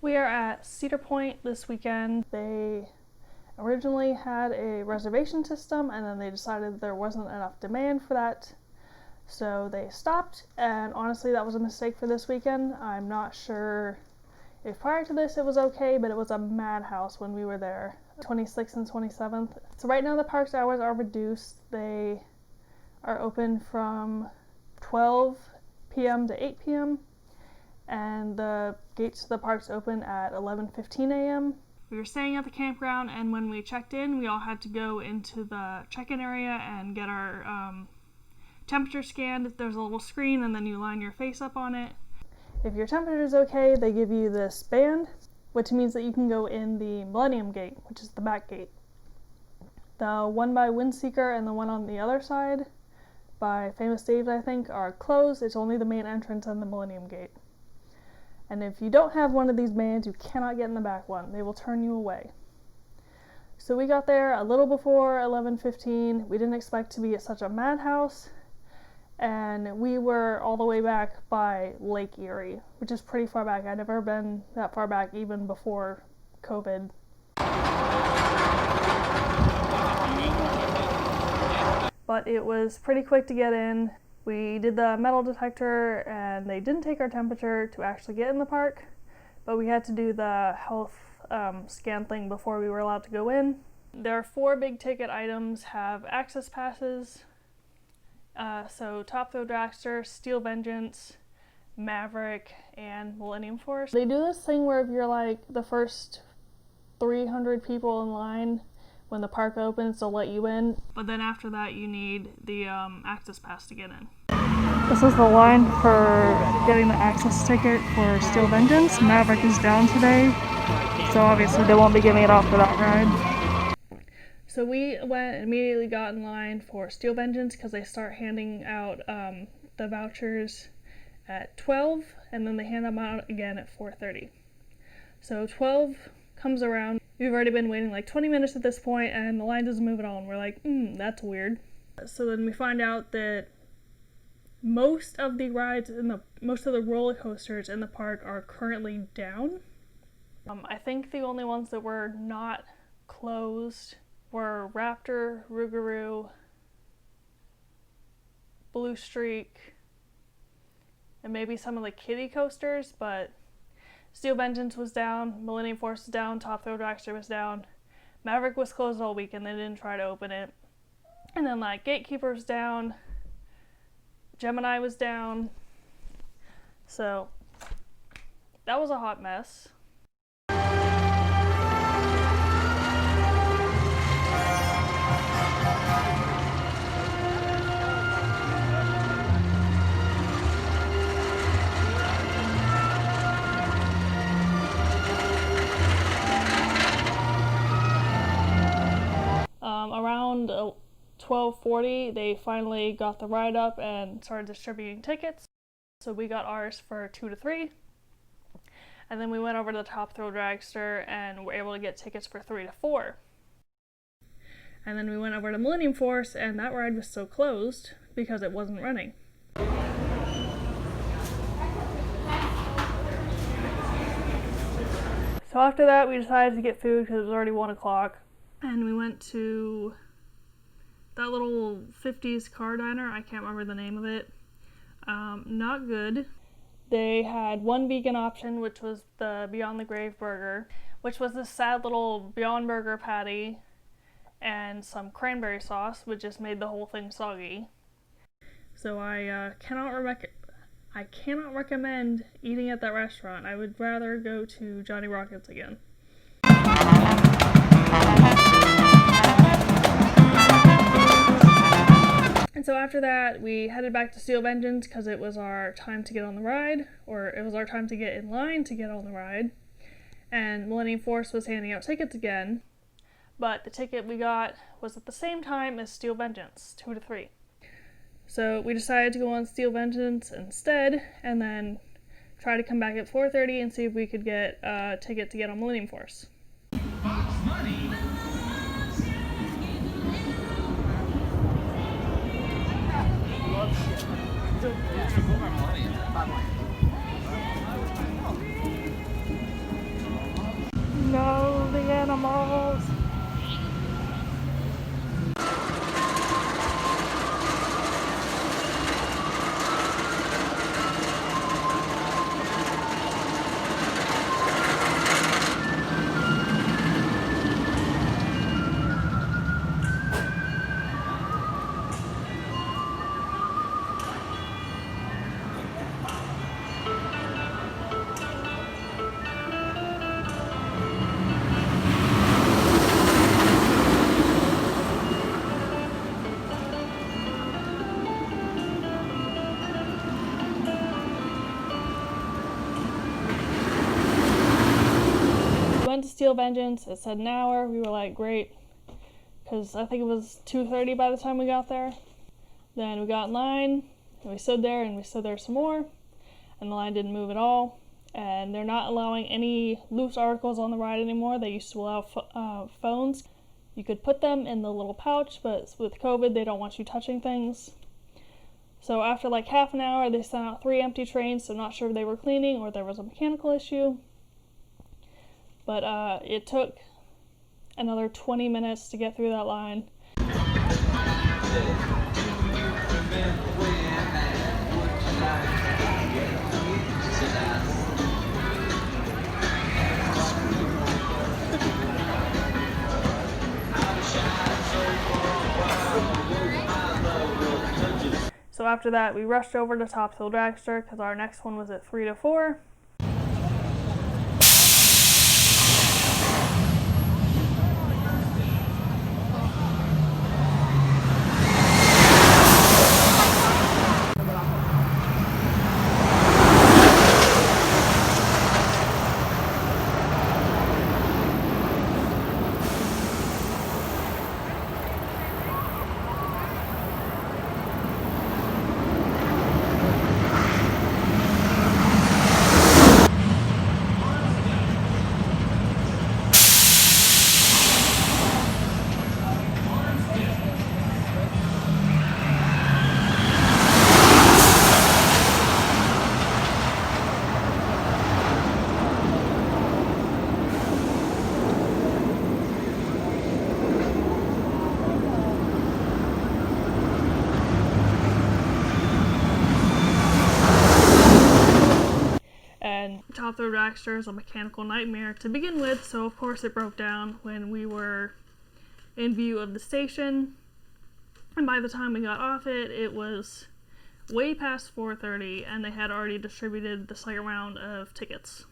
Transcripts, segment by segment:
We are at Cedar Point this weekend. They originally had a reservation system and then they decided there wasn't enough demand for that. So they stopped, and honestly that was a mistake for this weekend. I'm not sure if prior to this it was okay, but it was a madhouse when we were there. 26th and 27th. So right now the park's hours are reduced. They are open from 12 p.m. to 8 p.m. and the gates to the park's open at 11:15 a.m. We were staying at the campground, and when we checked in, we all had to go into the check-in area and get our temperature scanned. There's a little screen and then you line your face up on it. If your temperature is okay, they give you this band, which means that you can go in the Millennium Gate, which is the back gate. The one by Windseeker and the one on the other side by Famous Dave's, I think, are closed. It's only the main entrance and the Millennium Gate. And if you don't have one of these bands, you cannot get in the back one. They will turn you away. So we got there a little before 11:15. We didn't expect to be at such a madhouse. And we were all the way back by Lake Erie, which is pretty far back. I'd never been that far back even before COVID. But it was pretty quick to get in. We did the metal detector and they didn't take our temperature to actually get in the park, but we had to do the health scan thing before we were allowed to go in. There are 4 big ticket items, have access passes. So Top Thrill Dragster, Steel Vengeance, Maverick, and Millennium Force. They do this thing where if you're like the first 300 people in line when the park opens, they'll let you in. But then after that, you need the access pass to get in. This is the line for getting the access ticket for Steel Vengeance. Maverick is down today, so obviously they won't be giving it off for that ride. So we went and immediately got in line for Steel Vengeance because they start handing out the vouchers at 12, and then they hand them out again at 4:30. So 12 comes around. We've already been waiting like 20 minutes at this point, and the line doesn't move at all, and we're like, that's weird. So then we find out that most of the rides most of the roller coasters in the park are currently down. I think the only ones that were not closed were Raptor, Rougarou, Blue Streak, and maybe some of the kiddie coasters, but Steel Vengeance was down, Millennium Force was down, Top Thrill Dragster was down, Maverick was closed all week and they didn't try to open it. And then like Gatekeeper was down, Gemini was down, so that was a hot mess. Around 12:40, they finally got the ride up and started distributing tickets. So we got ours for 2 to 3. And then we went over to the Top Thrill Dragster and were able to get tickets for 3 to 4. And then we went over to Millennium Force, and that ride was still closed because it wasn't running. So after that, we decided to get food because it was already 1 o'clock. And we went to that little 50s car diner. I can't remember the name of it. Not good. They had one vegan option, which was the Beyond the Grave burger, which was this sad little Beyond Burger patty and some cranberry sauce, which just made the whole thing soggy. So I cannot recommend eating at that restaurant. I would rather go to Johnny Rockets again. And so after that, we headed back to Steel Vengeance because it was our time to get on the ride, or it was our time to get in line to get on the ride. And Millennium Force was handing out tickets again, but the ticket we got was at the same time as Steel Vengeance, 2 to 3. So we decided to go on Steel Vengeance instead, and then try to come back at 4:30 and see if we could get a ticket to get on Millennium Force. No, the animals. Went to Steel Vengeance. It said an hour. We were like, great, because I think it was 2:30 by the time we got there. Then we got in line, and we stood there, and we stood there some more, and the line didn't move at all. And they're not allowing any loose articles on the ride anymore. They used to allow phones. You could put them in the little pouch, but with COVID, they don't want you touching things. So after like half an hour, they sent out 3 empty trains, so I'm not sure if they were cleaning or there was a mechanical issue. But it took another 20 minutes to get through that line. So after that, we rushed over to Top Thrill Dragster because our next one was at 3 to 4. Top Thrill Dragster is a mechanical nightmare to begin with, so of course it broke down when we were in view of the station, and by the time we got off it, it was way past 4:30 and they had already distributed the second round of tickets.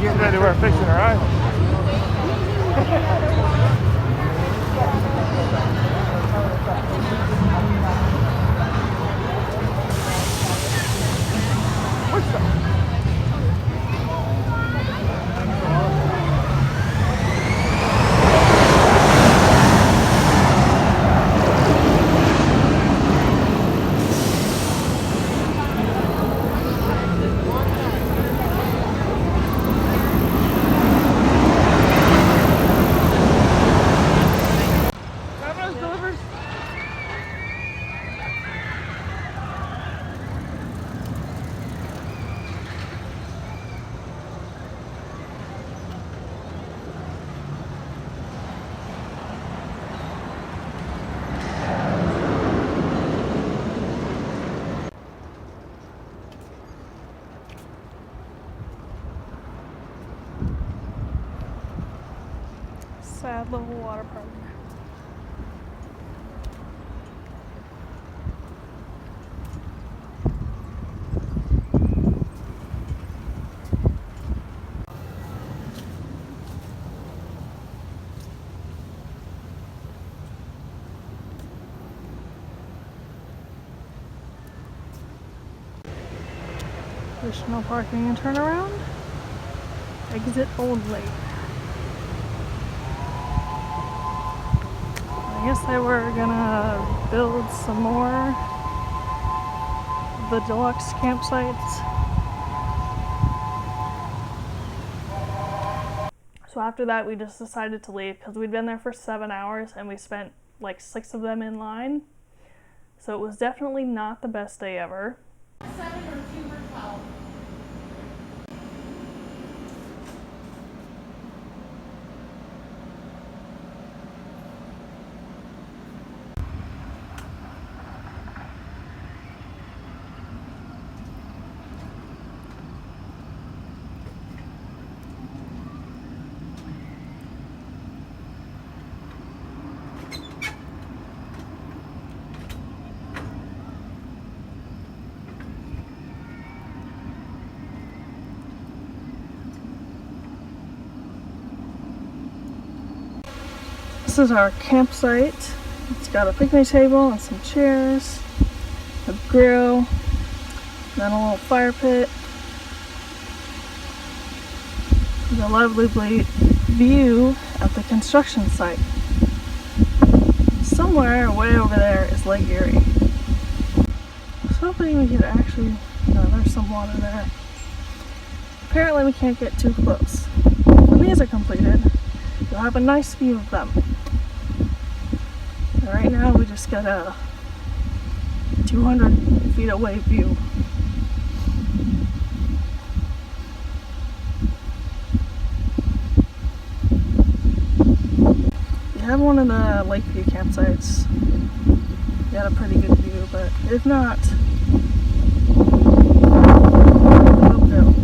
Getting ready to wear fixing her eyes. What's that? Sad little water park. Additional parking and turnaround. Exit only. I guess they were gonna build some more of the deluxe campsites. So after that, we just decided to leave because we'd been there for 7 hours and we spent like 6 of them in line. So it was definitely not the best day ever. 7 or 2 or 12. This is our campsite. It's got a picnic table and some chairs, a grill, then a little fire pit. There's a lovely view at the construction site. Somewhere way over there is Lake Erie. I was hoping we could actually, no, there's some water there. Apparently we can't get too close. When these are completed, you'll have a nice view of them. And right now we just got a 200 feet away view. If you have one of the Lakeview campsites, you got a pretty good view, but if not, oh no.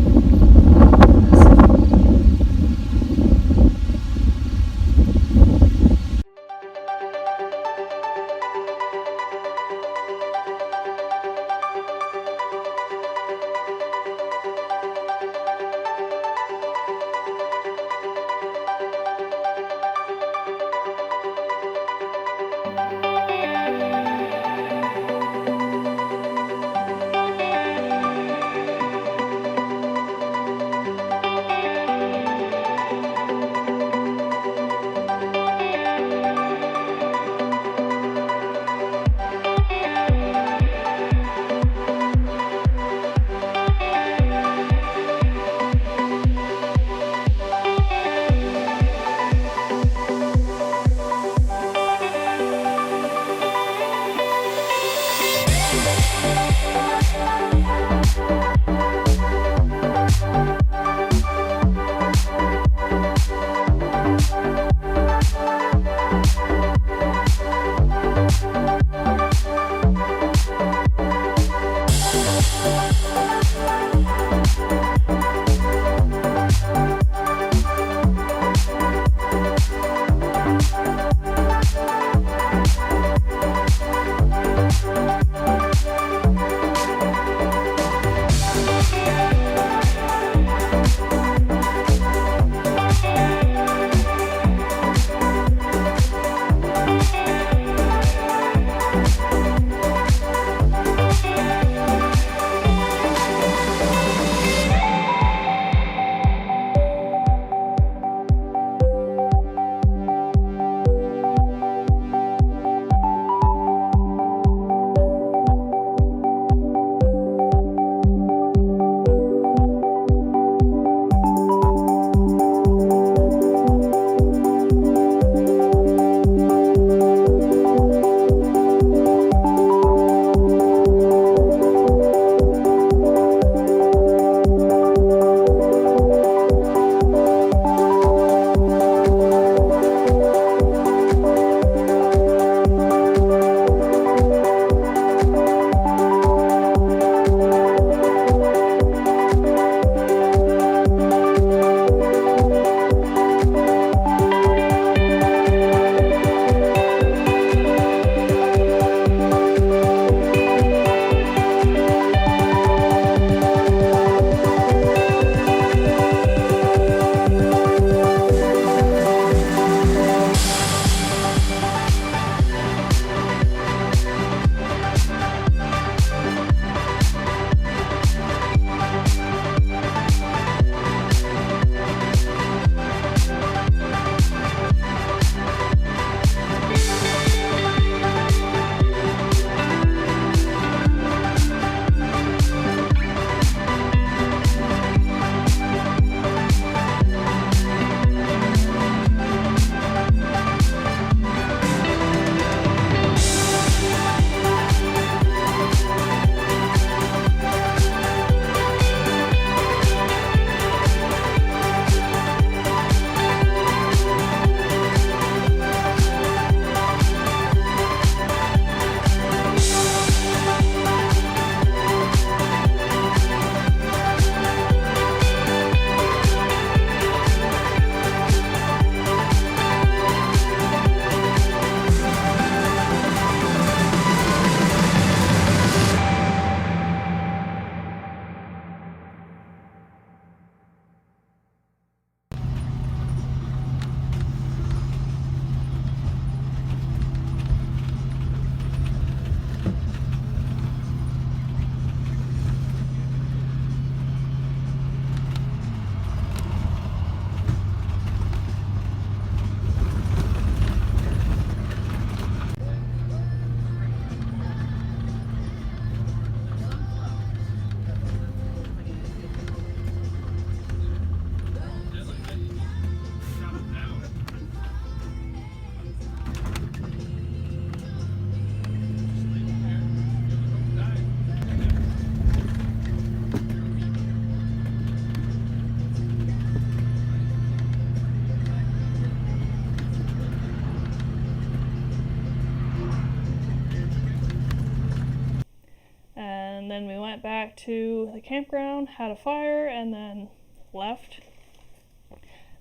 then we went back to the campground, had a fire, and then left.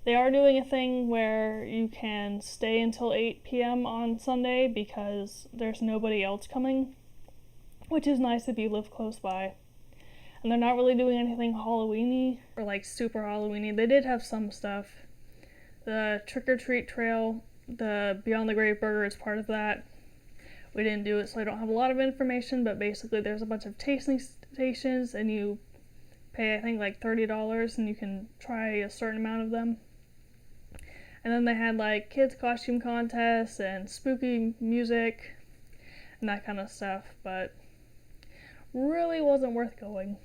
They are doing a thing where you can stay until 8 p.m. on Sunday because there's nobody else coming, which is nice if you live close by. And they're not really doing anything Halloween-y or like super Halloween-y. They did have some stuff. The trick-or-treat trail, the Beyond the Grave Burger is part of that. We didn't do it, so I don't have a lot of information, but basically there's a bunch of tasting stations and you pay, I think, like $30 and you can try a certain amount of them. And then they had like kids costume contests and spooky music and that kind of stuff, but really wasn't worth going.